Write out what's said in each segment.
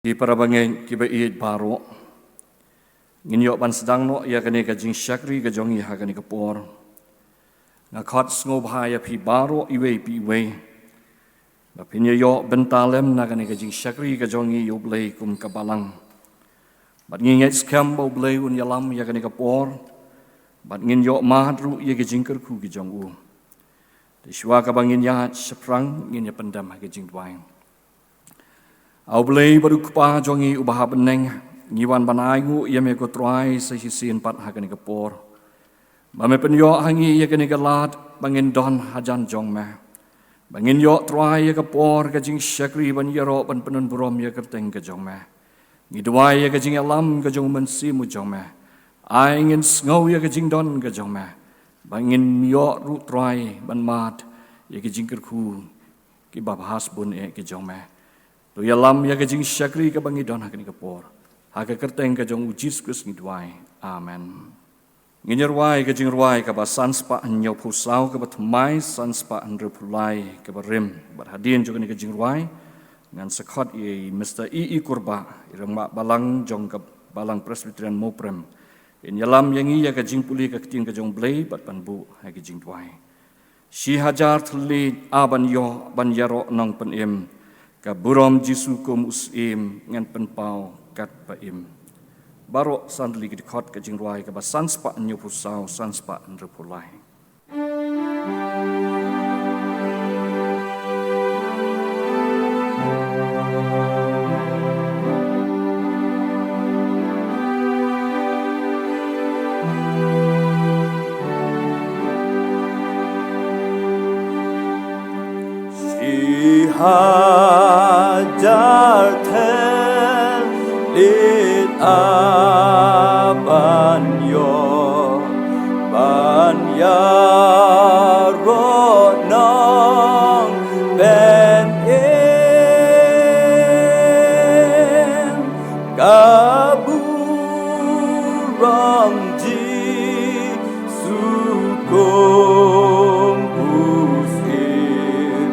Di parabangen kiba iid baro. Nginyo ban sedang no ia kani ka jing syakri ka jongi ha kani ka por. Nga khat sngob haya pi baro iwe pi iwe. Ba pinya yo bentalem na kani ka jing syakri ka jongi yo blei kum ka balang. Bat nginget skam bo blei un yalam ia kani ka por. Bat nginyo mahadru ia ka jing kerku ka jongu. Di shwa ka bangin yahat seprang ngin ya pendam ha ka jing dwaing. Au blei baru kupa jongi ubaha beneng ngiwan banaigu ia me ko troai sa hisin pat ha kani kapor. Mame penyo hangi ia kani galat bangin don hajan jong me. Bangin yo troai ia kapor ka jing syakri ban yaro ban penun burom ia kerteng ka jong me. Ngidwai ia ka jing alam ka jong mensimu jong me. Ai ngin ngau ia ka jing don ka jong me. Bangin yo ru troai ban mat ia ka jing kerku ki babhas bun e ka jong me. Tu yalam ya ka jing syakri ka bangi don ha kani kapor. Ha ka kerteng ka jong ujis kus ngidwai. Amen. Nginyarwai ka jing rwai ka ba sanspa nyau pusau ka ba thmai sanspa andre pulai ka ba rim. Bat hadin jo kani ka jing rwai ngan sekhot i Mr. I Kurba irang mak balang jong ka balang Presbyterian Moprem. In yalam yang i ya ka jing puli ka ketin ka jong blei bat ban bu ha ka jing dwai. Si hajar thli aban yo ban yaro nong pen im. Ka burom jisu kum usim ngan penpau kat paim. Barok sandli ki dikot ka jingruai ka ba sanspa nyu pusau sanspa nrepulai. Hajar telit aban yo ban yaro nong ben in kaburong ji sukum usim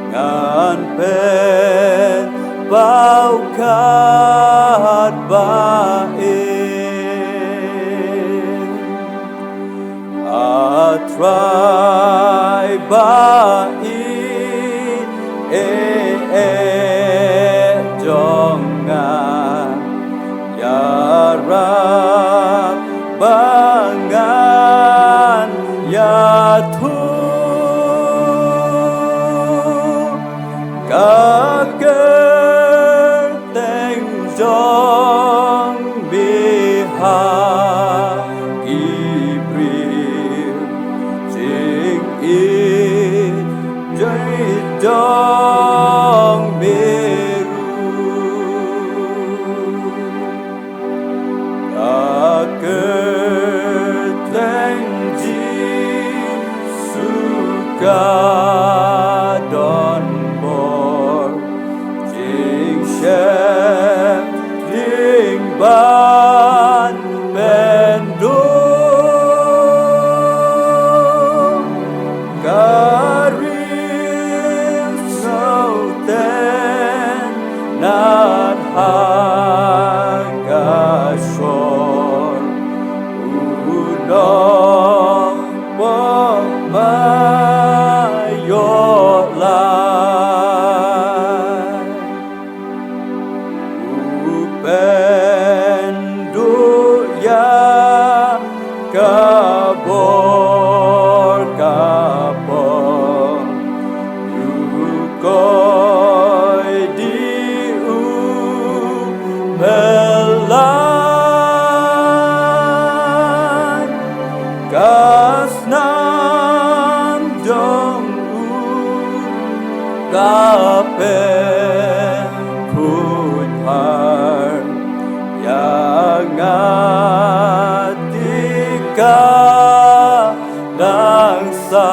ngan pen bau kat bain atrai bain jongan ya rab bangan ya tu kerteng jong biha Ibril jing in jai jong beru kerteng ji suka don Ling ban bendung karim sauten nan hagashor unong pemayola pendu ya kabor kapor yukoi di melan kasnan jong kapen kuthar yang atika dangsan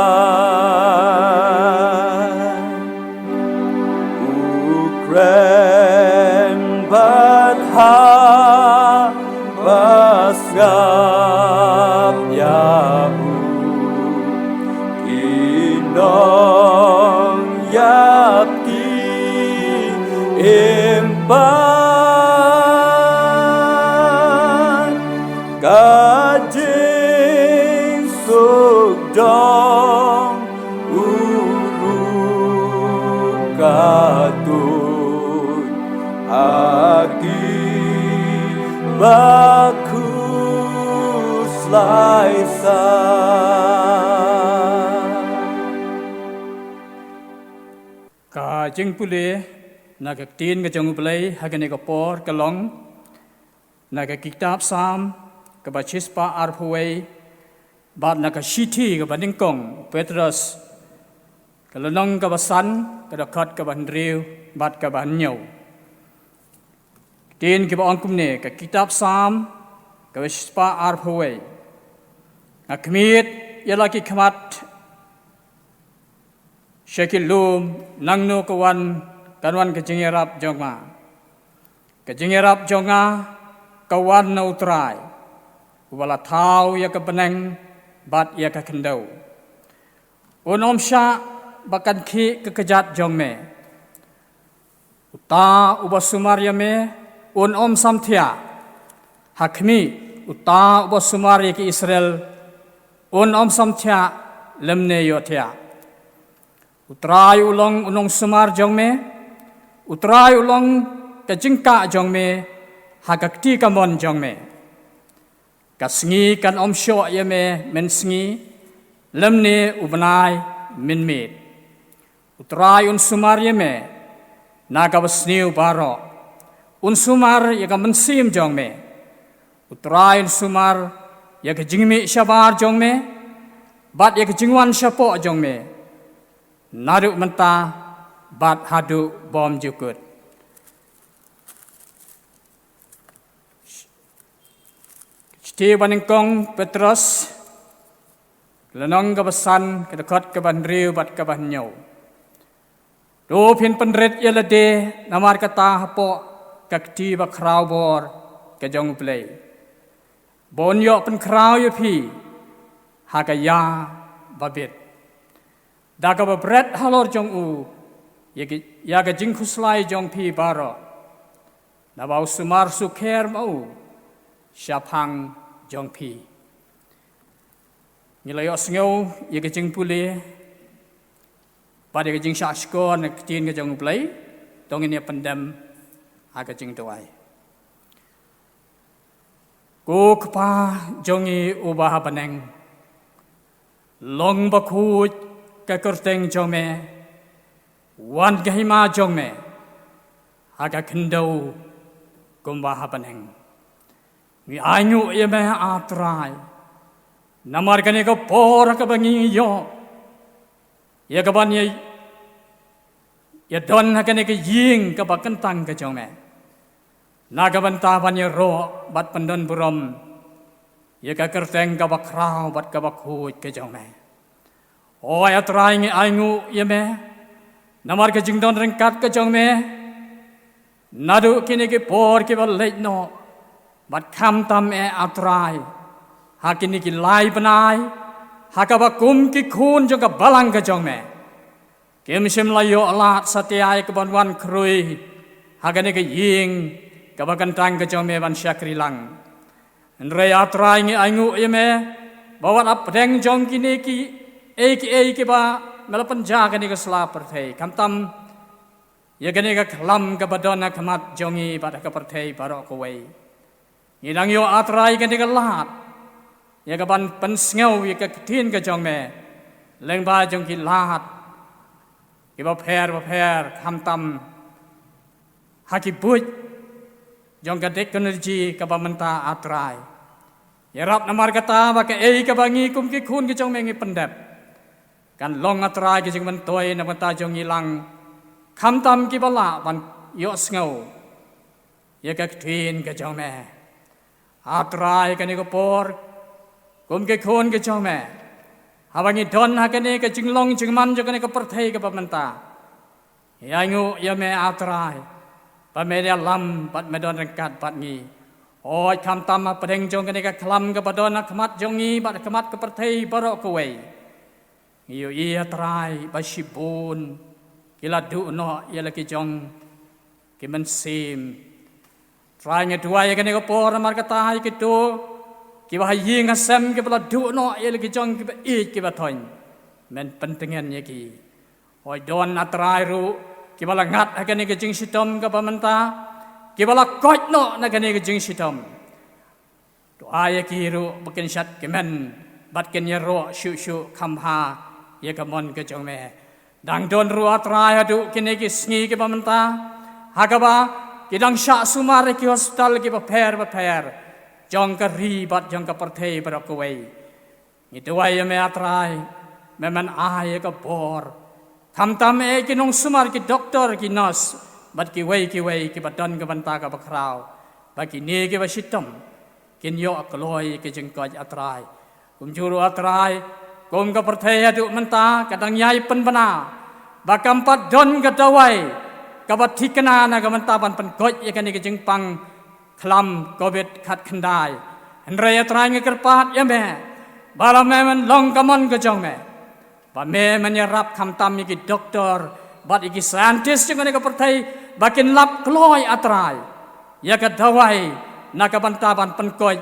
Ukren badha basgap yahu inong yapti impa jing suk dong urung katut aki bagus laisa ka jing pule naga tin ka jong play hagane ka por ka long naga kitab sam ka bachis pa arphuai bat naga shiti ka baning kong Petrus ka lanong ka basan ka dakat ka ban riu bat ka ban nyau tin ki ba angkum ne ka kitab sam ka bachis pa arphuai akmit yalaki khamat Syakilum nangno kawan kanwan kejingirap jonga. Kejingirap jonga kawan na utray. Wala tau ya kepeneng bat ya kekendau. Unom sya bakan ki kekejat jong me. Uta ubasumar ya me unom samthia. Hakmi uta ubasumar ya ki Israel unom samthia lemne yothia. Utrai ulong unong sumar jong me, utrai ulong kejingka jong me, hagakti kamon jong me. Kasngi kan om syok ya me mensngi, lemne ubenai min mit. Utrai un sumar ya me, naga besniu baro. Un sumar ya ka mensim jong me. Utrai un sumar ya kejingmi syabar jong me, bat ya kejingwan syapok jong me. Naruk mentah bat hadu bom jukut. Siti baningkong Petrus lenong kebesan kedekat keban riu bat keban nyau. Do pin penret yelade namar kata hapo kakti ba krau bor ke jong play. Bon yo pen krau yo pi hagaya babit. Daga babret halor jong u, yaga jingkuslai jong pi baro. Nabau sumar sukher mau, syapang jong pi. Nilayok sengau, yaga jing pulih, pada yaga jing syaksko, nak tin ke jong play, tongin ya pendam, aga jing tuai. Ku kepa jongi ubah beneng, long bakut, kekerteng jong me, wan gahima jong me, aga kendau kumbah beneng. Mi anyu ye me atrai, namar kane ko por ka bangi yo, ye ka ban ye don kane ke ying ka bakentang ka jong me. Naga banta ban ye ro bat pendon burom, ye ka kerteng ka bakrau bat ka bakhut ka jong me. Oh ya trai ngi aingu ye me, namar ke jingdon rengkat ke jong me, nadu kini ke por ke balai no, bat kam tam atrai, hakini ki lai benai, hakabakum ki kun jong ka balang ke jong me, kem sim layo alat satiai ke banwan krui, hakani ke ying, kabakantang ke jong me ban syakri lang, andre atrai ngi aingu ye me, bawat apdeng jong kini ki Eki ba melapan jaga ni kesela perthai kamtam ya gani ka kelam ka badona kamat jongi pada ka perthai barok kowai ngidang yo atrai gani ka lat ya ka ban pensngau ya ka tin ka jong me leng ba jong ki lat ki ba pher kamtam haki buj jong ka teknologi ka ba menta atrai ya rap namar kata ba ka ka bangi kum ki kun ki jong me ngi pendap kan long atrai ki jing mentoi na mata jong ilang kham tam ki bala ban yo sngo ye ka tin ka jong me atrai ka ni ko por kum ke khon ke jong me habangi don ha ka ni ka jing long jing man jo ka ni ko perthai ka pamenta ya ngu ye me atrai pa me dia lam pat me don rengkat pat ngi oi kham tam ma pedeng jong ka ni ka klam ka padon na khamat jong ngi bat khamat ka perthai barok ko wei iyo iya trai basibun kila du no ia laki jong kimen sim trai nya dua ya kene ko por mar kata hai kitu kiba hayi ngasem kiba du no ye lagi jong kiba kiba thoin men pentingan ye ki oi don atrai ru kiba la ngat agani ke jing sitom ka pamenta kiba la koi no nagani ke jing sitom doa ye ki ru bukin syat kemen bat ken ye ro shu khamha ye ka mon ke jong me dang don ru atrai adu kini ki sngi ke pamenta hagaba kidang syak sumare ki hospital ki per jong ka ribat jong ka perthei barak kuwei ni tuai me atrai memen ai ka bor tham tam e ki nong sumar ki doktor ki nurse bat ki wei ki badan ka banta ka bakrau bagi ni ki basitam kin yo akloi ki jeng ka atrai kum juru atrai kum ka perthei adu menta kadang yai pen bana bakam pat don ka dawai ka bat thikana na ka menta ban pen goj ye kan ki jeng pang klam COVID khat khandai andre atrai nge kerpat ya me bala me men long kamon ke jong me ba me menyerap kham tam ki doktor bat iki scientist jeng ne ka perthai bakin lap kloi atrai ya ka dawai na ka banta ban pen goj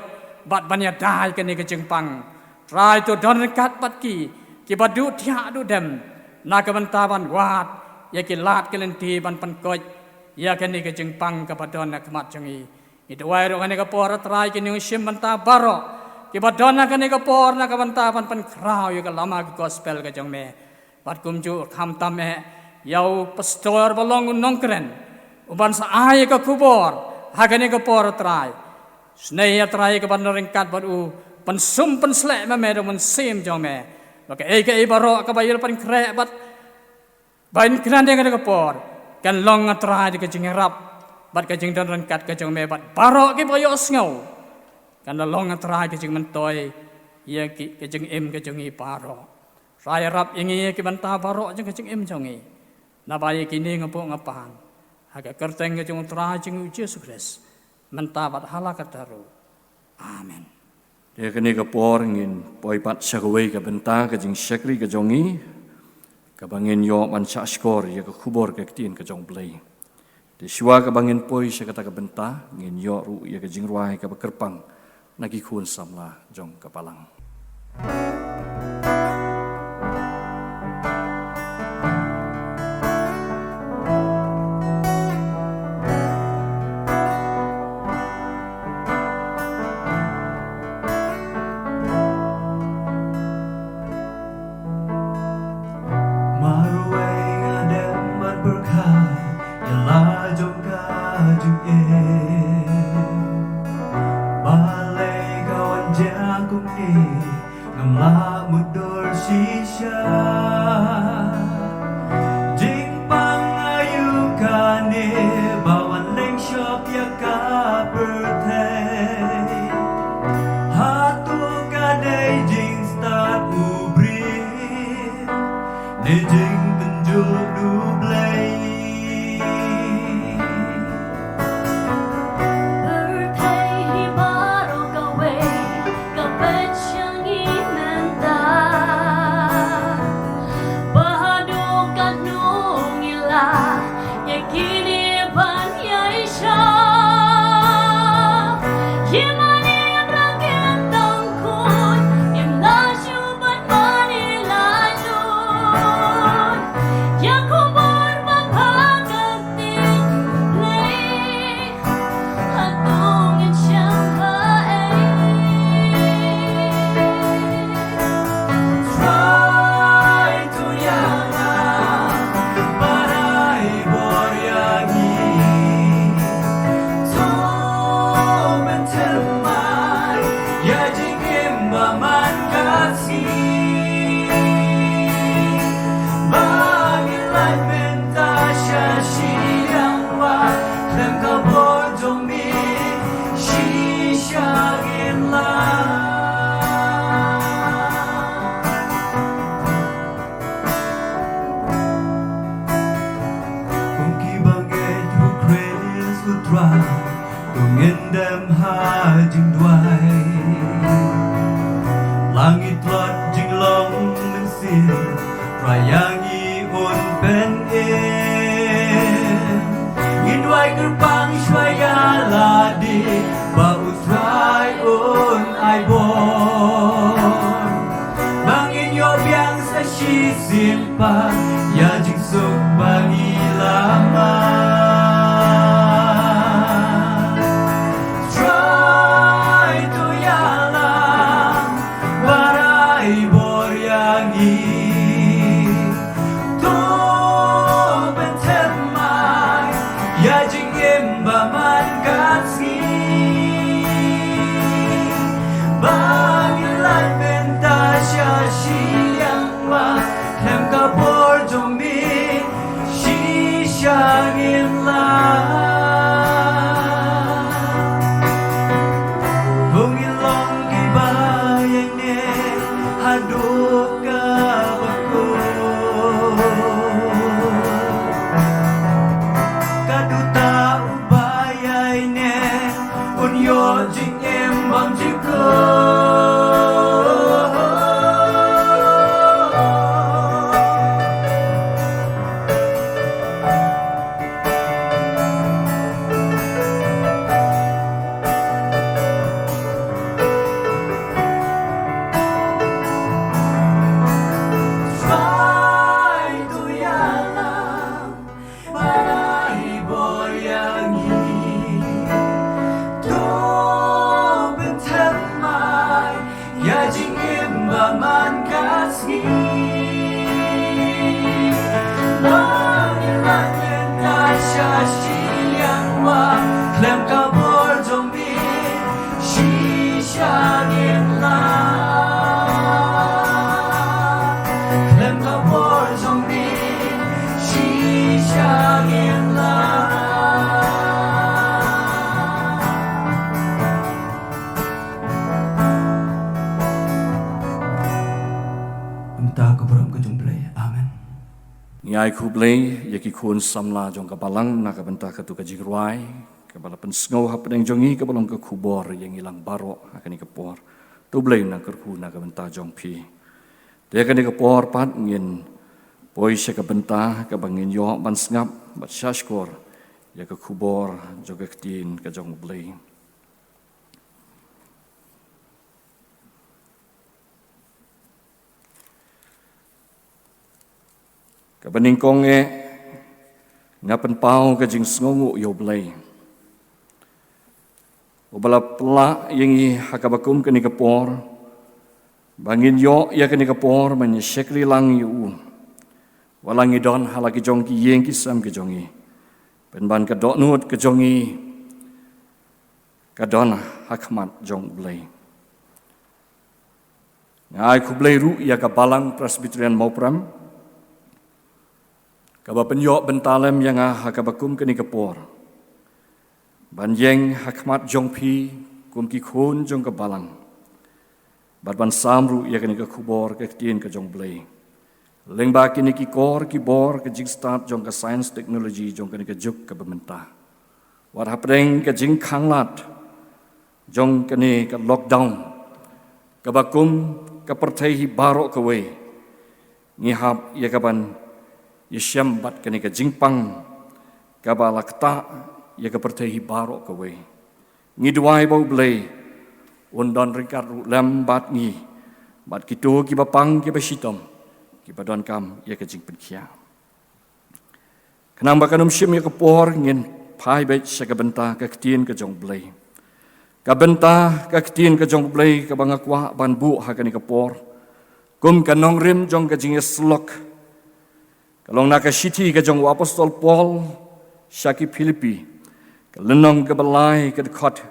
bat banya dai ke ne ke jeng pang try to don kat bat ki badu thia du dem na ka banta ban wat ya ki lat ke lenti ban pen goj ya ke ne ke jeng pang ka badon na kmat jongi itu wai ro kane ka por atrai ki ni sim banta baro ki badona kane ka por na ka banta pan krau ya ka lama ki gospel ka jong me bat kum ju kham tam me yau pastor bolong nongkren uban sa ai ka kubor ha kane ka por atrai snei atrai ka ban ringkat bat u pan sum pan slek me me man sim jong me maka ei baro ka bayar pan krek bat bain kran de ka por kan long atrai ka jing rap bat ka jing don kat ka jong me bat baro ki boyo ngau kan long atrai ka jing mentoi ye ki ka jing em ka jong i baro raya rap ingi ki banta baro jing ka jing em jong i na ba ye kini ngapo ngapan aga kerteng ka jong tra jing Yesus Kristus menta bat hala ka taru amen ye kani ka por ngin poi pat sakawei ka benta ka jing sakri ka jong i ka bangin yo man sa skor ye ka khubor ka tin ka jong play di siwa ka bangin poi sa kata ka benta ngin yo ru ye ka jing ruai ka bakerpang nagi khun samla jong ka palang Langit lot shi simpa ya jing suk bagi lama try to yalam barai bor yangi to benten mai ya jing em ba man katsi bagi lai benta sha shi yang ma hem ka bor jong mi shi shang in la bung ilong ki ba yang ne haduk ka bako kaduta ubayai ne unyo jing em bang jiko Lem kabor zombie, shisha la. Lem kabor zombie, shisha la. Entah keberam kejumplai, amin. Ngai kublai yaki kun samla jong kabalang na kabenta katu kajigruai kabala pensngau hapdeng jongi kabalong ke kubor yang ilang baro akan ikapor tublai na kerku na kabenta jong pi dia akan ikapor pat ngin poi se kabenta kabangin yo ban sngap bat shashkor ya ke kubor joga ktin ka jong blai kabaningkong ngapen pau ka jing sngongu yo blai ubala pla yang i hakabakum kani kapor bangin yo ya kani kapor man shekri lang yu walangi don halaki jong ki yeng ki sam ki jongi penban ka donut ka jongi ka don hakmat jong blai ngai ku blai ru ya ka balang presbyterian maupram kaba penyo bentalem yang hakabakum kani kapor ban yeng hakmat jong pi kum ki khun jong ka balang bat ban samru ya kani ka kubor ka tien ka jong blai leng ba kini ki kor ki bor ka jing start jong ka science technology jong kani ka juk ka bementa war hapdeng ka jing khanglat jong kani ka lockdown ka bakum ka perthai hi baro ka we ngi hap ya ka ban yesham bat kani ka jingpang ka balakta ya ka pertehi baro ka we ngi duai bau blai undon ringkar lam bat ngi bat kitu ki bapang ki basitom ki badon kam ya ka jing penkhia kanang bakanum shim ya ka por ngin pai bet sa ka benta ka ktien ka jong blai ka benta ka ktien ka jong blai ka bangakwa ban bu ha kani ka por kum kanong rim jong ka jing slok kalong naka shiti ka jong apostol Paul syaki Filipi kelenong ke belai ke dekat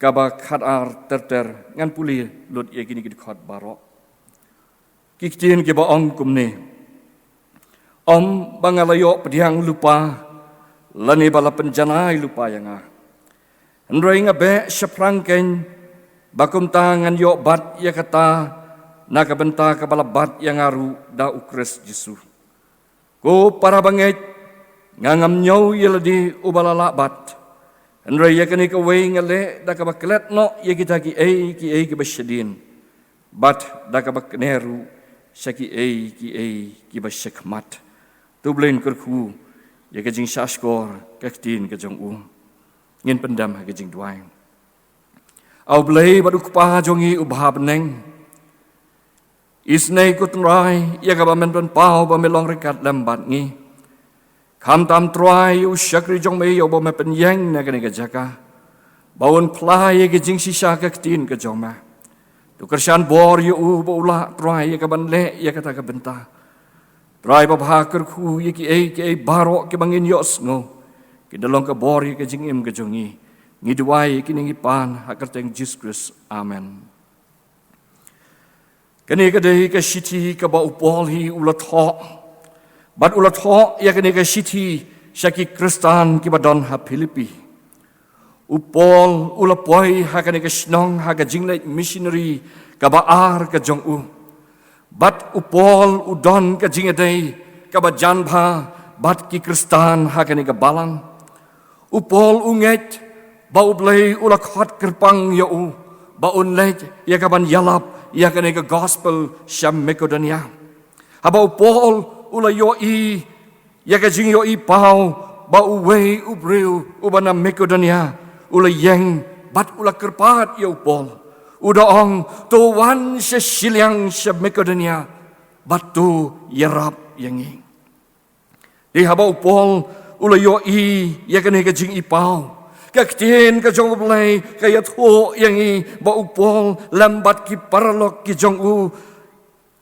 kaba khatar terter ngan puli lut ye kini ke dekat barok kiktin ke baong kumne om bangalayo pediang lupa lani bala penjanai lupa yang androi ngabe seprangken bakum tangan yo bat ya kata naka benta ke bala bat yang aru da ukres Yesus ko para bangit ngangam nyau yeladi ubala bat andra yakani ka way ngale da ka baklet no yakita ki ki basyadin bat da ka bakneru syaki ki basyakmat tublen kerku yakajing shaskor kaktin ka jong ngin pendam ha kajing duai au blai baduk pa jongi ubha beneng Isnei kutrai ya ka ba men pen pau ba me long rekat lambat ngi. Kam tam trai u syakri jong me yo ba me pen yang na ka jaka. Baun plai ke jing sisa ka tin ka jong ma. Tu kersan bor yo u ba ula trai ya ka ban le ya ka ta ka benta. Trai ba ba ker khu ye ki baro ke bangin yo sngo. Ki dalong ka bor ye ke jing im ka jongi. Ngi duai ki ngi pan ha ka teng Jesus Christ. Amen. Kani ka dei ka shiti ka ba upol hi ula tho. Bat ula tho ya kani ka shiti syaki Kristan ki ba don ha Filipi. Upol ula poi ha kani ka snong ha ka jinglai missionary ka ba ar ka jong u. Bat upol udon ka jingadei ka ba janba bat ki Kristan ha kani ka balang. Upol unget ba ublei ula khot kerpang ya u. Ba unlet ya ka ban yalap ya kani ka gospel syam Makedonia. Haba upol ula yo i ya ka jing yo i pau ba uwei ubreu ubana Makedonia ula yang bat ula kerpat ya upol. Udaong to wan sesilyang syam Makedonia bat tu yarap yangi. Di haba upol ula yo i ya kani ka jing i pau. Kaktin ka jong ublay kaya to yangi ba upol lambat ki paralok ki jong u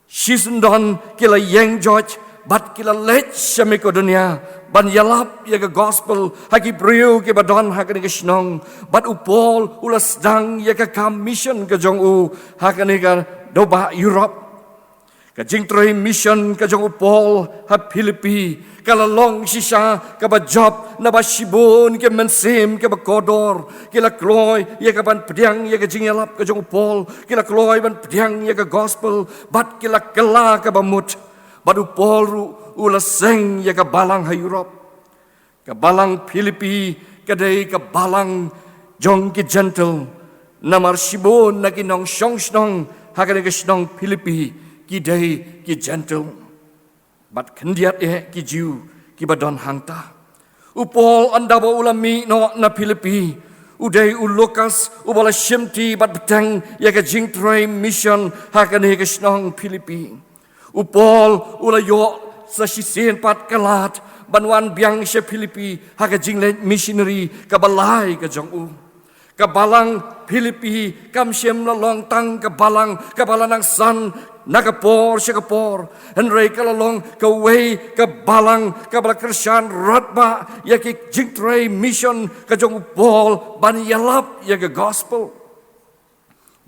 sisundon kila yang George bat kila let sa Makedonia ban yalap ya ka gospel haki priu ki badon hakani ka snong bat upol ulas dang ya ka mission ka jong u hakani ka doba Europe ka jing tray mission ka jong upol ha Filipi kala long sisa ka ba job na ba sibon ke mensim ke ba kodor kila kloy ya ka ban pediang ya ka jingalap ka jong upol kila kloy ban pediang ya ka gospel bat kila kala ka ba mut bat upol ula seng ya ka balang ha Europe ka balang Filipi kadai ka balang jong ki gentle namar sibon na kinong song ha ka snong Filipi ki dai ki gentle bat kendiat ki jiu ki badon hangta. Upol anda ba ulami no na Filipi. Udai ulukas ubala shimti bat betang ya ka jing tray mission hakani ka snong Filipi. Upol ula yo sa sisen pat kalat banwan biang she Filipi haka jing let missionary ka balai ka jong u. Kabalang Filipi kam siem la long tang kabalang ng san nakapor syakapor henry kalalong kaway kabalang kabala Krisyan ratba yaki jingtray mission kajong upol ban yalap yaga gospel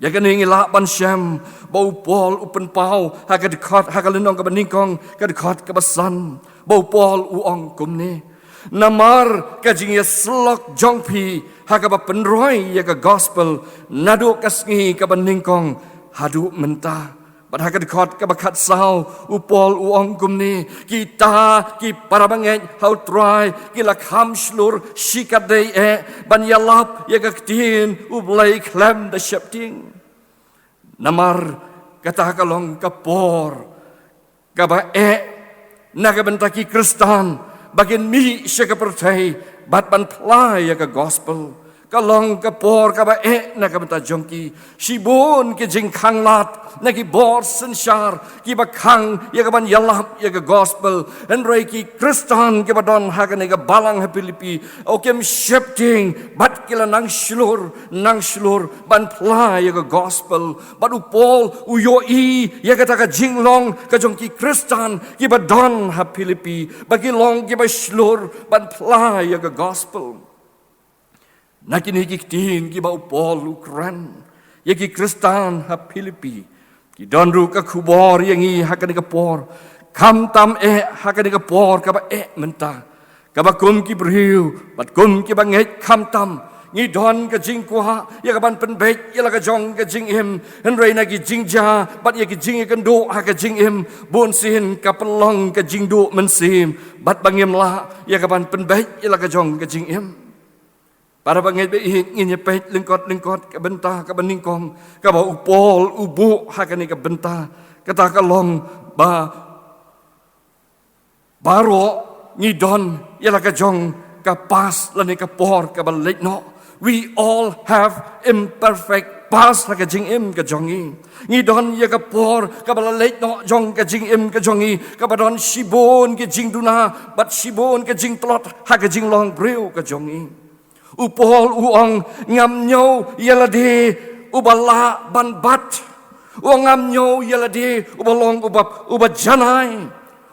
yaga ningila ban syam bau pol upen pau haka dekat haka lenong kabaningkong kadekat kabasan bau pol uong kumni namar kajing ya selok jongpi haka ba penroy yaga gospel nadu kasngi kabaningkong hadu mentah Padahal dekat kebakat sau upol uang kumni kita ki para banget how try kila kham slur sikat dei ban yalap ya kaktin ublai klam da shapting namar kata kalong kapor kaba naga bentaki Kristan bagian mi syakapertai bat ban play ya ka gospel kalong kapor kaba naga benta jongki sibon ke jing khanglat nagi bor sensyar ki bakang ya kaban yalap ya ka gospel and reiki Kristan ki badon hakan ga balang ha Filipi okem shifting bat kila nang slur ban pla ya ka gospel bat upol uyo i ya kata ka jinglong ka jongki Kristan ki badon ha Filipi bagi long ki ba slur ban pla ya ka gospel nakini kiktin ki ba upol ukran ya ki Kristan ha Filipi ki donru ka kubor yang i hakan ka por kam tam hakan ka por ka ba menta ka ba kum ki briu bat kum ki ba nget kam tam ngi don ka jing kwa ya ka ban pen bet ya la ka jong ka jing im en reina ki jing ja bat ya ki jing kan do ha ka jing im bon sin ka pelong ka jing do men sim bat bangim la ya ka ban pen bet ya la ka jong ka jing im para banget be ingin nyepet lengkot ke bentah ke beningkong ke ba upol ubu hakani ke bentah kata kalong ba baro ngidon yala ka jong ka pas lani ka por ka balik no we all have imperfect pas ha ka jing im ka jongi ngi don ya ka por ka bala leit no jong ka jing im ka jongi ka badon shibon ka jing duna bat shibon ka jing tlot ha ka jing long breu ka jongi upol uong ngam nhau yalade ubala ban bat uong ngam nhau yalade ubalong ubat janai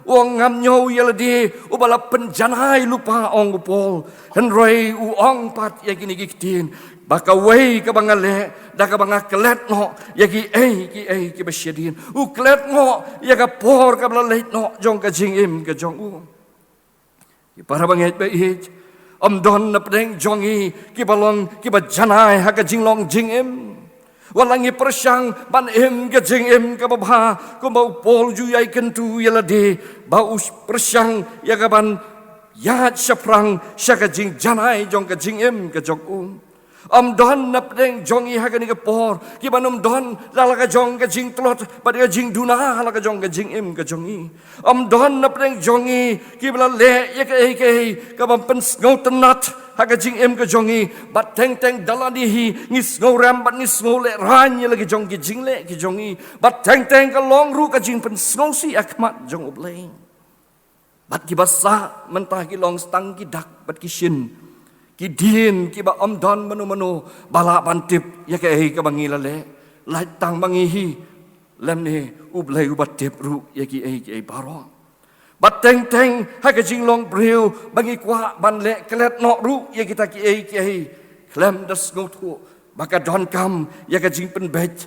uong ngam nhau yalade ubala penjanai lupa ong upol henrei uong pat ya kini gitin baka wei ka bangale da ka banga klet no ya ki ki basyadin u klet no ya ka por ka bala leit no jong ka jing im ka jong u ki para banget ba it om don na pedeng jongi ki balong ki ba janai ha ka jing long jing im walangi persyang ban im ka jing im ka ba ko bau pol ju yai kentu ya lade bau persyang ya ka ban ya saprang sya ka jing janai jong ka jing im ka jong u om don na pedeng jongi ha ka ni ka por ki ban om don la ka jong ka jing tlot ba ka jing duna la ka jong ka jing im ka jongi om don na pedeng jongi ki bala le ya ka ban pen ngau tenat ha ka jing im ka jongi bat teng teng dalani hi ngis ngau ram bat ngis ngau le ran ya lagi jong ki jing le ki jongi bat teng teng ka long ru ka jing pen ngau si akmat jong obleng bat ki basa mentah ki long stang ki dak bat ki shin ki din ki ba om don manu bala bantip ya ka ka bangila le lai tang bangi hi lem ni ublai ubat tip ru ya ki baro bat teng teng ha ka jing long breu bangi kwa ban le klet no ru ya kita ki klem das ngotu baka don kam ya ka jing pen bet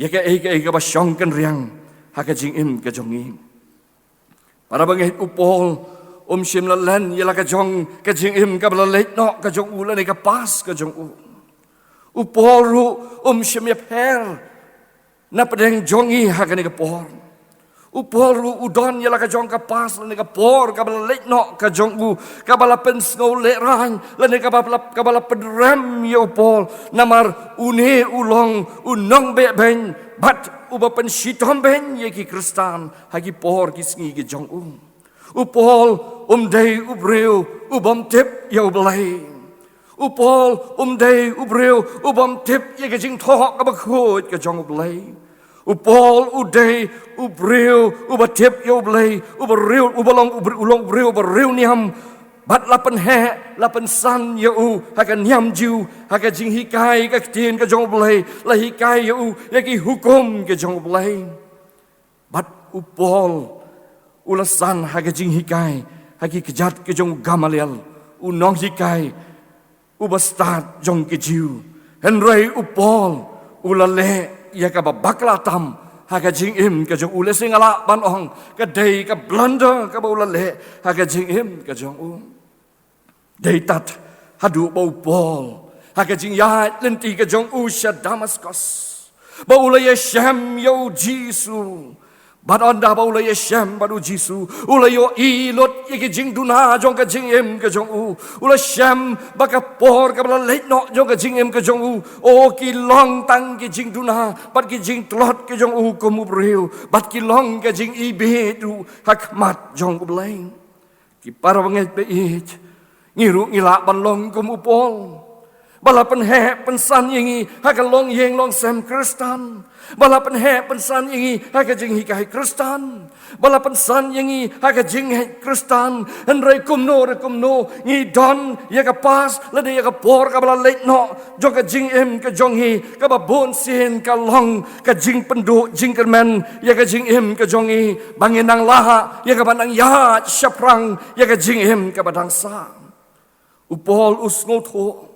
ya ka ka ba syong kan riang ha ka jing im ka jongi para bangi upol shim la len yala ka jong ka jing im ka bala leit no ka jong u la ni ka pas ka jong u por ru shim ya per na pedeng jongi ha ka ni ka por u por ru udon yala ka jong ka pas la ni ka por ka bala leit no ka jong u ka bala pen sngau le rang la ni ka bala pedram ya upol namar une ulong unong be ben bat u ba pen shitom ben ye ki kristan ha ki por ki sngi ki jong u upol day ubreu ubam tip ya ublai upol day ubreu ubam tip ya ka jing thok ka ba khoi ka jong ublai upol uday ubreu ubatip ya ublai ubreu ubalong ulong breu ubreu niam bat lapan he lapan san ya u ha ka niam jiu ha ka jing hikai ka tin ka jong ublai la hikai ya u ya ki hukum ka jong ublai bat upol ulasan ha ka jing hikai hagi kejat ke jong Gamaliel unong hikai ubastat jong ke jiu henrei upol ulale ya ka bakla tam ha ka jing im ke jong ule singala ban ong ka dei ka blunder ka ulale ha ka jing im ke jong u dei tat hadu bau pol ha ka jing ya lenti ke jong u sha Damascus ba ulaya sham yo jisu But anda ba ulay Shem badu Jisu ulay yo ilot iki jing duna jong ka jing em ka jong u ulay Shem baka por ka bala leit no jong ka jing em ka jong u o ki long tang ki jing duna bat ki jing tlot ki jong u ko mu breu bat ki long ka jing ibe du hakmat jong u blain ki para banget be it ngiru ngila ban long ko mu pol bala pen he pen san yingi haka long yeng long sem kristan bala pen he pen san yingi haka jing hikai kristan bala pen san yingi haka jing he kristan henrei kumno ngi don ya ka pas la de ya ka por ka bala leit no jong ka jing em ka jong hi ka ba bon sin ka long ka jing pendu jing kermen ya ka jing em ka jong hi bangin nang laha ya ka banang ya syaprang ya ka jing em ka badang sa upol usngot ho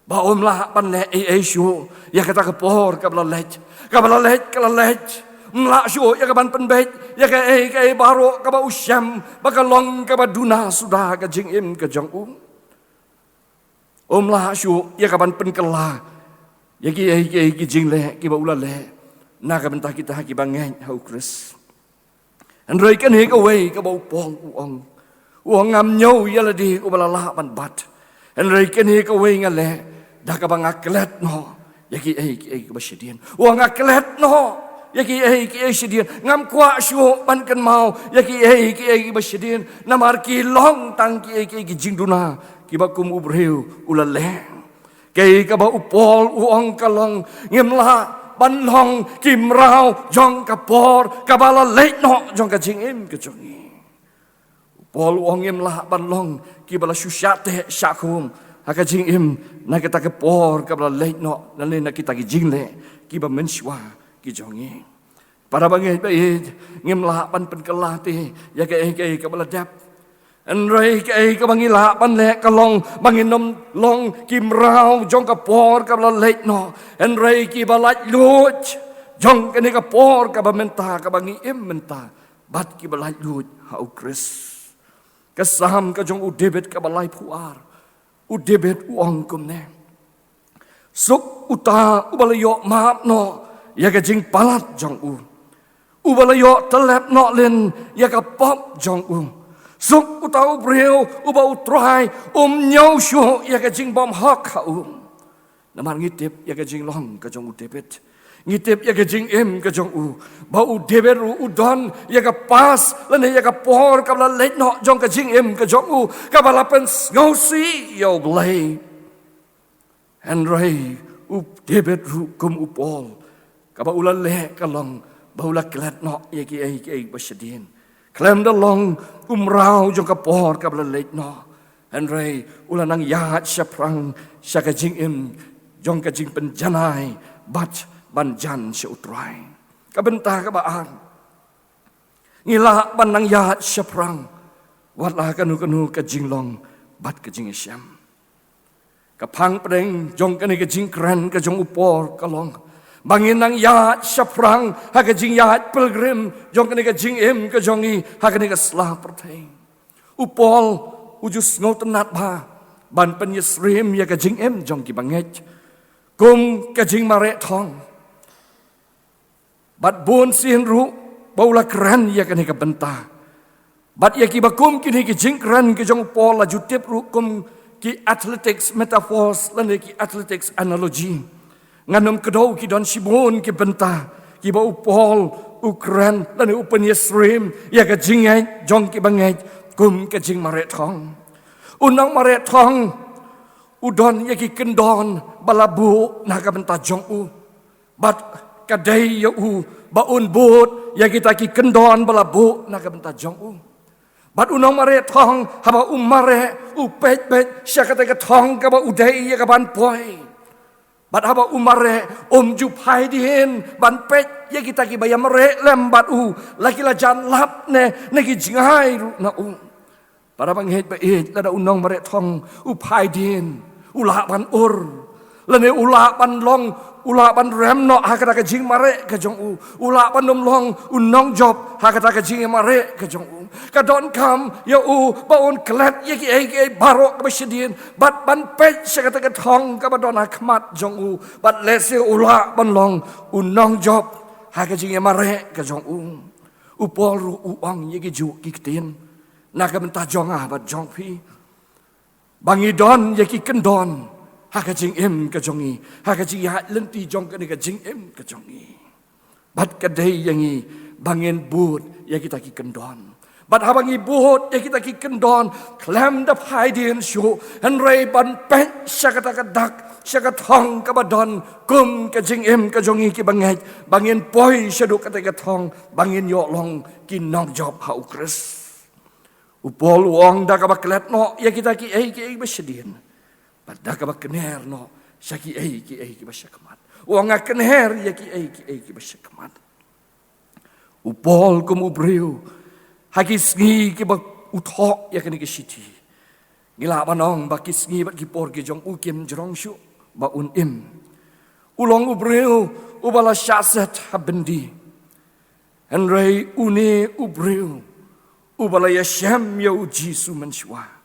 ba omlah pan le shu ya kata ka por ka bala lech mla shu ya ka ban pen bet ya ka baro ka ba usyam ba ka long ka ba duna sudah ka jing im ka jong omlah shu ya ka ban pen kala ya ki jing le ki ba ula le na ka bentah kita ki bangai hau kris andrei kan he ka wei ka ba pol uong ngam nhau ya la di ko bala la ban bat andrei kan he ka wei ngale dah ka bang aklet no yaki ka basyadian wa ngaklet no yaki syadian ngam kwa shu ban kan mau yaki ka basyadian namar ki long tang ki jing duna ki bakum ubreu ulale Kay ka ba upol uong kalong ngimla banlong kimrao jong kapor kabala late no jong kajingim kajongi. Upol uong ngimla banlong kibala syusyate syakum hakajingim na kita kapor kabala late no nalin na kita kijingle kiba menswa kijongi. Para bangit bait ngimla ban penkelati ya kay kabala dap. Enray kay kabangila panle kalong banginom long kimrao jong kapor kabla late no. Enray ki balat lut jong kani kapor kabamenta kabangi menta bat ki balat lut hau Kris. Kasam ka jong udebet kabalai puar. Udebet uang kumne. Suk uta ubalayo maap no ya ka jing palat jong u. Ubalayo telep no len ya ka pop jong u. Suk utau breu ubau try nhau shu ya ka jing bom hak ha namar ngitip ya ka jing long ka jong udebet ngitip ya ka jing ka jong u ba udebet udon ya ka pas lan ya ka por ka la let no jong ka jing ka jong u ka balapen ngosi yo blay and ray udebet kum upol ka ba ulan le ka long ba ula klat no ya ki ai basadin Klem dalong umrao jong kapor kabla late no. Henry ulanang yahat syaprang syaka jing jong ka jing penjanai bat banjan syutrai. Kabenta kabaan. Ngila banang yahat syaprang watlah kanu ka jing long bat ka jing syam. Kapang pedeng jong kani ka jing keren ka jong upor kalong. Bangin nang yahat syaprang haka jing yahat pilgrim jong kani ka jing ka jongi haka ni ka slah perteng upol ujus ngotenat ba ban penyesrim ya ka jing jong ki banget kum ka jing mare thong bat bun sin ru baula keren ya kani ka benta bat ya ki bakum kini ki jing keren ki jong upol la jutip ru kum ki athletics metaphors lan ki athletics analogy Nganum kedau ki don sibon ki benta ki ba upol ukran lan upen yesrim ya ka jingai jong ki bangai kum ka jing mare thong unang mare thong udon ya ki kendon balabu na ka benta jong u bat kadai ya u ba un bot ya kita ki kendon balabu na ka benta jong u bat unang mare thong haba mare upet pet syakata ka thong ka ba udai ya ka ban poi Bat haba umare jupai dihin ban pet ya kita ki bayam re lem bat laki la jan lap ne ki jingai ru na para banghet ba la da unong mare thong upai dihin ula ban lane ula ban long ula ban rem no hakata ka jing mare ka jong ula ban nom long unong job hakata ka jing mare ka jong ka don kam ya baun klet ya ki ai barok ka basidin bat ban pet sakata ka thong ka badon akmat jong bat lese ula ban long unong job hakata jing mare ka jong upol ru uang ya ki ju ki tin na ka benta jong bat jong pi bangi don ya ki kendon haka jing ka jongi haka jing ya lenti jong ka ni ka jing ka jongi bat kadai yangi bangin but ya kita ki kendon bat habangi but ya kita ki kendon klam da phai din shu henrei ban pet syakata ka dak syakat thong ka badon kum ka jing ka jongi ki bangai bangin poi syaduk ka ka thong bangin yo long ki nong job hau Kris upol wong da ka baklet no ya kita ki ai basidin pada ka kener no syaki ki basakamat wong kener ya ki basakamat upol kum ubreu hakisngi ki ba uthok ya kani ki siti ngila banong bakisngi bat ki por ki jong ukim jrong shu ba ulong ubreu ubala syasat habendi henrei une ubreu ubala yasham ya uji su menshwa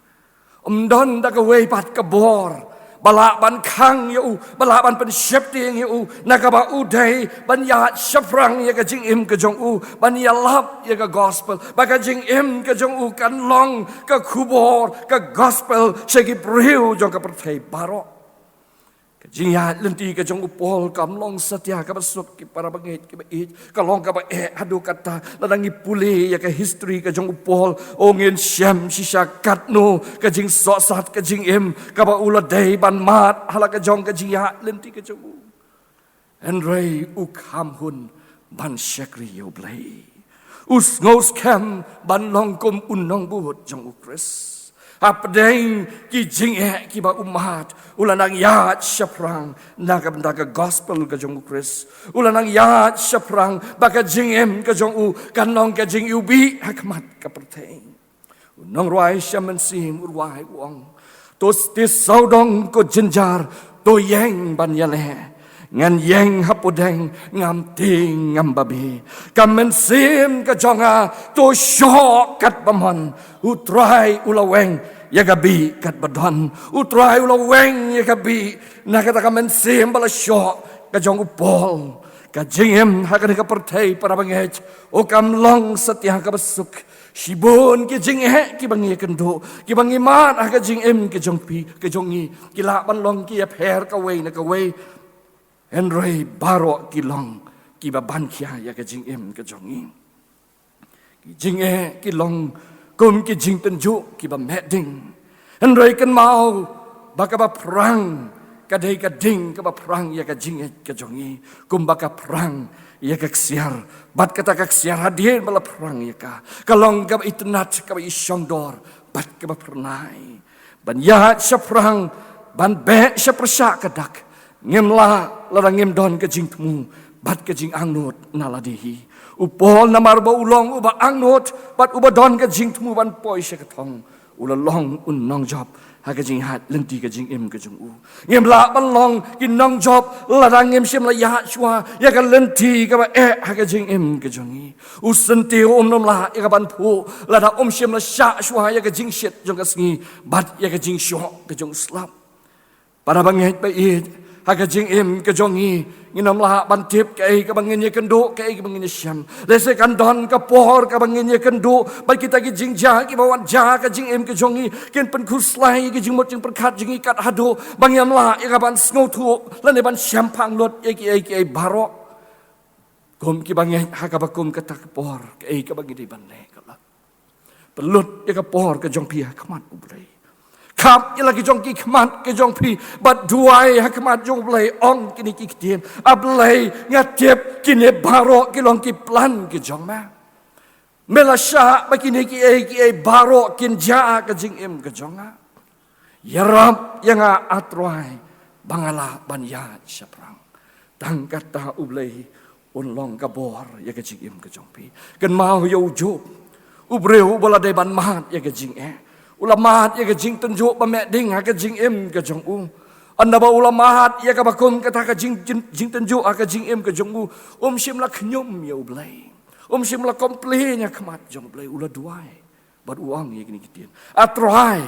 don da ka wei pat ka bor bala ban khang yu bala ban pen shep ting yu nakaba udai ban ya shafrang ya ka jing ka jong ban ya lap ya ka gospel ba ka jing ka jong kan long ka kubor ka gospel shegi breu jong ka perthai baro ka jing ya lenti ka jong upol kam long satya ka basuk ki para bangit ki bait ka long ka ba adu kata ladangi puli ya ka history ka jong upol ongin syam sisa katno ka jing so sat ka jing em ka ba ula dei ban mat hala ka jong ka jing ya lenti ka jong en rei u kham hun ban shakri yo blai us ngos kam ban long kum unong buot jong ukres apdeng ki jing ki ba umat ulanang yat syaprang naga bendaga gospel ka jong ukres ulanang yat syaprang baka jing em ka jong u kanong ka jing ubi hakmat ka perteng unong ruai shaman sim urwai wong tos tis saudong ko jenjar to yang ban yale ngan yang hapodeng ngam ting ngam babi kamen sim ka jonga to syok kat bamon utrai ulaweng ya gabi kat badon utrai ulaweng ya gabi na kata kamen sim bala syok ka jong upol ka jingem hakane ka pertai para banget o kam long satya ka basuk Shibon ki jing ki bangi kendo ki bangi mat ka jing em ki jong pi ki jongi ki la ban long ki ya pher ka wei na ka wei Henry baro kilong kibaban kia ya ke jing em ke jongi ki jing ki long kum ki jing tenju ki ba meding Henry kan mau baka ba perang kadai ka ding ka ba perang ya ke jing ke jongi kum baka perang ya ke ksiar bat kata ka ksiar hadir bala perang ya ka kalong ka ba itnat ka ba isyongdor bat ka ba pernai ban ya syafrang ban be syaprsha kadak ngemla larang ngem don ke jing temu bat ke jing angnot naladihi upol namar ba ulong uba angnot bat uba don ke jing temu ban poi se ketong ula long un nong job ha ke jing hat lenti ke jing em ke jung u ngemla ban long ki nong job larang ngem sem la ya chwa ya ka lenti ka ba ha ke jing em ke jungi usenti om nom la ya ka ban pu la da om sem la sha chwa ya ke jing shet jong ka sngi bat ya ke jing sho ke jung slap para banget ba it Haka jing em ke jongi nginam lah bantip ke bangin ye kendo ke bangin ye syam lese kan don ka pohor ka bangin ye kendo ba kita ki jing ja ki bawan ja ka jing em ke jongi ken pen khuslai ki jing mot jing perkat jing ikat hado bangyam la ye ka ban sngo thu lan ban syam phang lot ye ki barok kom ki bangin haka bakum ka tak pohor ke bangin di ban le ka la pelut ye ka pohor ka jong pia kamat ubrei Kap ila ki jong ki khmat ki jong pi bat duai hakmat jong blai ong kini ki tien ablai ngatep kini baro ki long ki plan ki jong ma melasha ba kini ki baro kin ja ka jing em ka jong a yarap yang atroi bangala banya syaprang tang kata ublai un long ka bor ya ka jing em ka jong pi kan mau yo jo ubreu bala de ban mat ya ka jing Ulamat ya ke jing tenjuk ba me ding ha ke jing em ke jong u anda ba ulamat ya ka bakum kata ka jing tenjuk ha ke jing em ke jong u sim la khnyum ya ublai sim la komplain ya khamat jong blai ula duai bat uang ya kini kitien atrai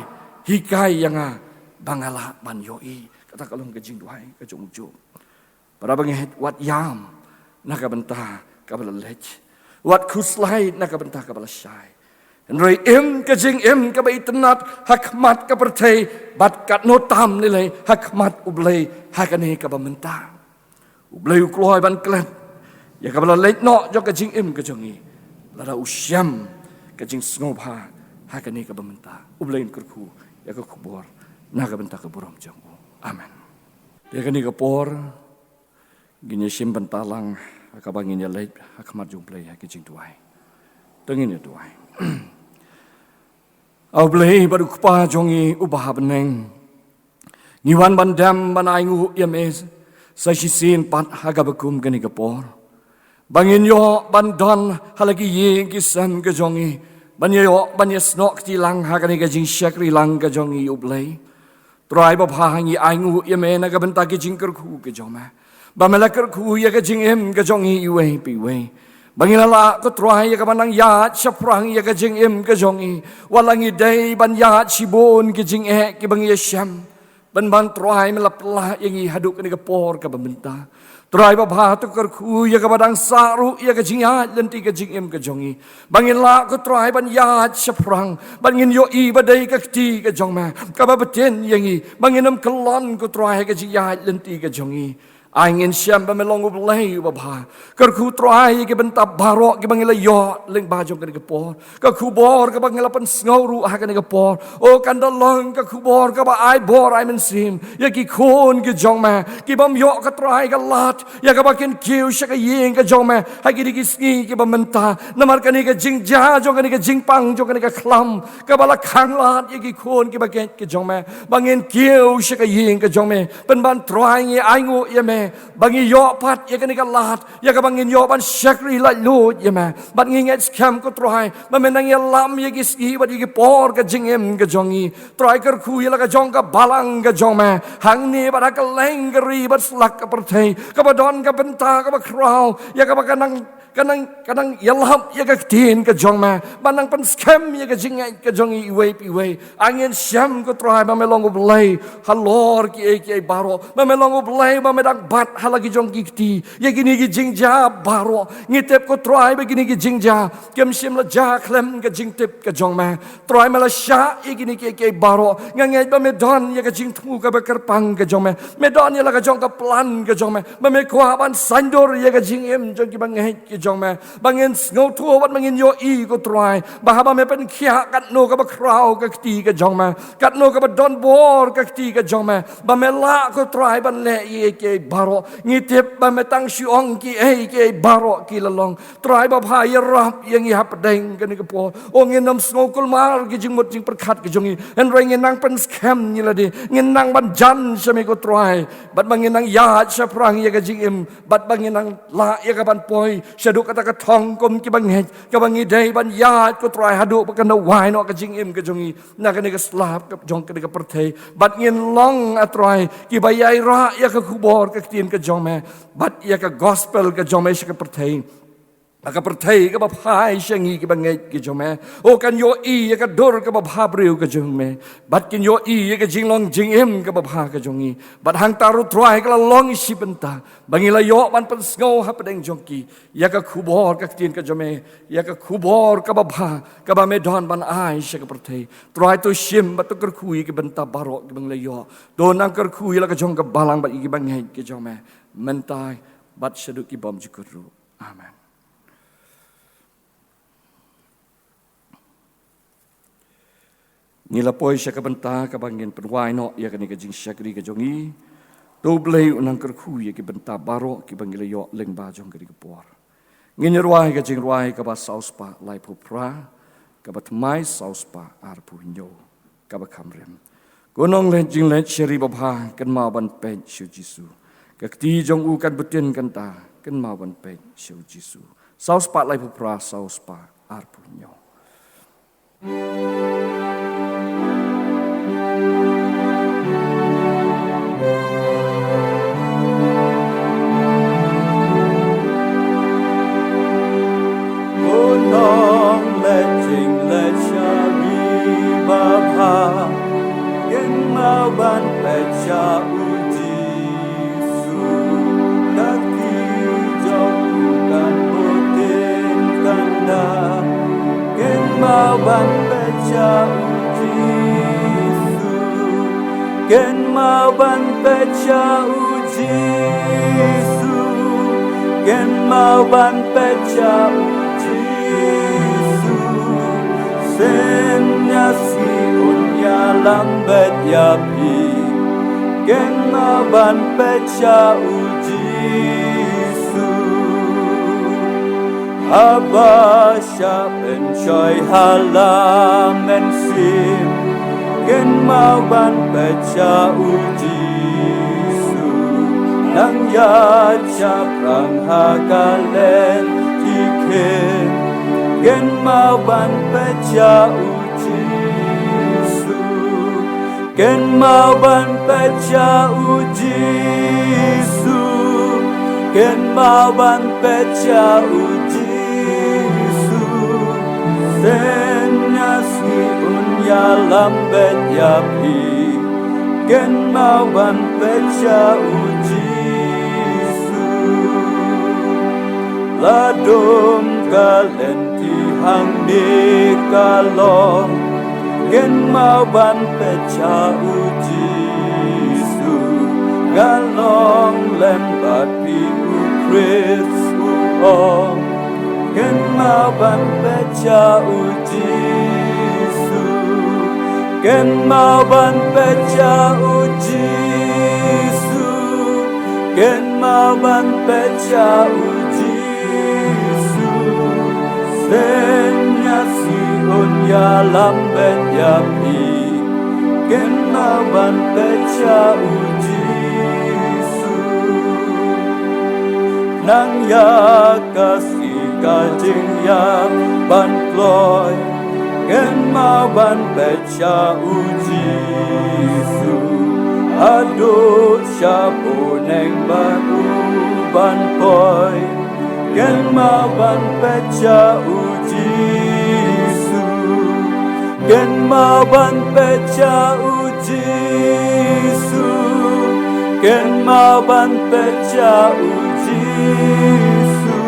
hikai yang bangala ban yoi kata kalong ke jing duai ke jong ju para banget wat yam na ka benta ka bala lech wat khuslai na ka benta ka bala shai Henry em ke jing em ke bai tenat hakmat ke pertai bat kat notam nilai hakmat ublai hakane ke bamenta ublai ukloi ban klan ya ka bala leit no jo ke jing em ke jongi lada usyam ke jing snobha hakane ke bamenta ublai kurku ya ke kubor na ke benta ke borom jong amen ya kani ke por gini sim bentalang ka bangin ya leit hakmat jumblai ke jing tuai tengin ya tuai Ablay baru kupa jongi ubah beneng. Ngiwan bandam banaingu yames sasisin pat haga bekum gani kapor. Bangin yo bandon halagi ye kisam ke jongi. Banyo banya snok tilang hagani ke jing syakri lang ke jongi ublay. Trai bahangi aingu yame naga bentagi jingkerku ke joma. Bamelakerku ya ke jing em ke jongi iwe piwe. Bangilala ko try ya kamanang ya syaprang ya ka jing em ka jongi walangi day ban ya sibon ki jing ki bangi syam ban ban try melaplah yang haduk ni ka por ka bamenta Trai bapa tu kerku ya ke badang saru ya ke jingat lenti ke jingim ke jongi. Bangin la ku trai ban ya seprang. Bangin yo I badai ke ti ke jong ma. Ka ba beten yangi. Banginam kelon ku trai ke jingat lenti ke jongi. Angin siam bamelong ublay bapa. Kerku trai ke bentab barok ke bangila yo leng bajong ke por. Ke kubor ke bangila pen sngoru ha ke por. O kandalong ke kubor ke ba ai bor ai mensim. Ya ki kon ke jong ma. Ki bam yo ke trai ke lat. Ya ke bakin kiu sya ke yeng ke jong ma. Ha ki di sngi ke bamenta. Namar ke ni ke jing ja jong ke ni ke jing pang jong ke ni ke klam. Ke bala khang lat ya ki kon ke bakin ke jong ma. Bangin kiu sya ke yeng ke jong ma. Pen ban trai ngi ai ngo ya me. Bangi yo pat ya kani kalat ya ka bangin yo ban syakri la lut ya ma ban nginget skam ko trai ma menang ya lam ya giski ba di por ka jingem ka jongi trai ker khu ya la ka jong ka balang ka jong ma hang ni ba ka leng ka ri ba slak ka perthei ka ba don ka benta ka ba krau ya ka ba kanang yalham ya ka tin ka jong ma banang pan skam ya ka jingai ka jongi iwe angin syam ko trai ba melong blai halor ki baro ba melong blai ba medang bat halagi jong kikti ya gini gi jingja baro ngitep ko try begini gi jingja kem sim la ja klem ga jingtep ka jong ma try mala sha ya gini ke baro ngangai ba medon ya ga jing thu ka bakar pang ka jong ma medon ya la ga jong ka plan ka jong ma ba me ko ban sandor ya ga jing em jong ki bang ngai ki jong ma bangin ngau thu wat bangin yo I ko try ba ha ba me pen khia kat no ka ba krau ka kti ka jong ma kat no ka ba don bor ka kti ka jong ma ba me la ko try ban le ye ke baro ngitip ba metang siong ki ke baro ki lalong trai ba bha ya rap yang I hap deng kan ke po o nginam snokul mar ki jing mot jing perkhat ki jongi en reng nang pen scam ni la di nginang ban jan sami ko trai bat banginang ya sa prang ya ka jing im bat banginang la ya ka ban poi saduk kata ka thong kom ki bang het ka bang idei ban ya ko trai hadu ba kan wai no ka jing im ka jongi na ka ni ka slap ka jong ka ni ka perthei bat ngin long atrai ki bayai ra ya ka kubor ka tin ka jong me bat ya ka gospel ka jong me ka perthei ka perthei ka ba phai shangi ki bangai ki jong me o kan yo I ya ka dor ka ba bha breu ka jong me bat kin yo I ya ka jinglong jingem ka ba bha ka jongi bat hang taru trai ka long si benta bangila yo ban pen sngo ha pedeng jongki ya ka khubor ka tin ka jong me ya ka khubor ka ba bha ka ba me don ban ai sha ka perthei trai to shim bat to ker khui ki benta baro ki bangla yo don nang ker khui la ka jong ka balang ba ki bangai ki jong me mentai bat shaduk ki bom jikuru amen. Nila poi sya ka benta ka bangin penwai no ya ka ni ka jing syakri ka jongi do blei unang kerku ya ki benta baro ki bangila yo leng ba jong ka di ka por ngin ruai ka jing ruai ka ba sauspa lai pu pra ka ba mai sauspa ar pu nyo ka ba kamrem gonong le jing le sheri ba bha kan ma ban pen shu jisu ka ti jong u kan butin kan ta kan ma ban pen shu jisu sauspa lai pu pra sauspa ar pu nyo ban pecha uji su kaki jauh kan botin kanda ken mau ban pecha uji su ken mau ban pecha uji su ken mau ban pecha uji su senya si unya lambat ya pi ken ban pecha uji su abasha enjoy halam en sim ken ban pecha uji su nang ya cha prang hakalen tiken ken ban pecha uji su ken ban pecha uji su ken ban pecha uji su senya si unya lambet ya pi ken ban pecha uji su ladum kalenti hang di kalong gen mau ban pecha uji su galong lembat pi u Chris u ong gen mau ban pecha uji su gen mau ban pecha uji su gen mau ban pecha uji su senya si on ya lambet ya pi gen mau ban pecha uji su nang ya kasih kajing ya ban ploy gen mau ban pecha uji su adut syabu neng baru ban poi gen mau ban pecha uji su gen mau ban pecha uji su gen mau ban pecha uji su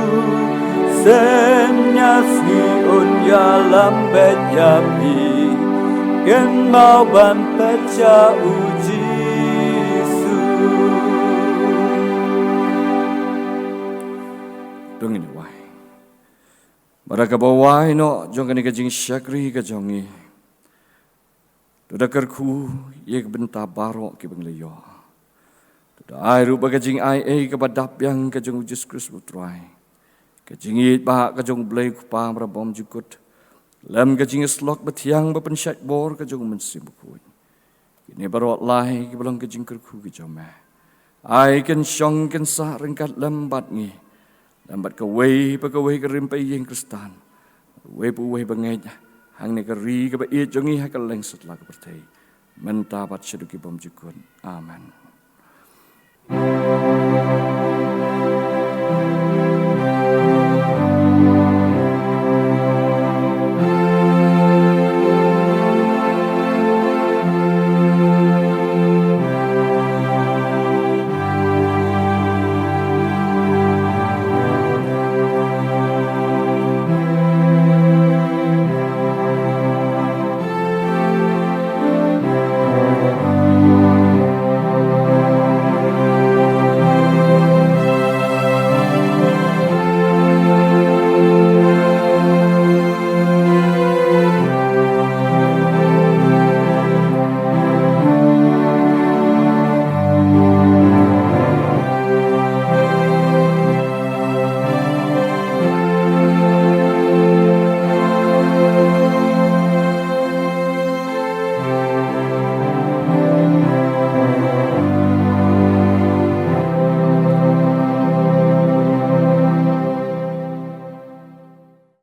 senya si on ya lambet ya pi gen mau ban pecha uji su dongin wai baraka bawai no jong kani kajing syakri kajongi Tuda kerku ye benta barok ki bengleyo Tuda ai ru bagajing ai kabadap yang kajong Jesus Kristus putrai kajing it ba kajong blai kupa rabom jukut lam kajing slok betiang bapensyat bor kajong mensim kuy kini barok lai ki belong kajing kerku ki jome ai ken syong ken sa rengkat lambat ngi lambat ke wei kerimpai yang kristan wei bangai hang ne keri ke ba jongi ha ka leng sat la ka pertai mentapat seduki bom jukun amen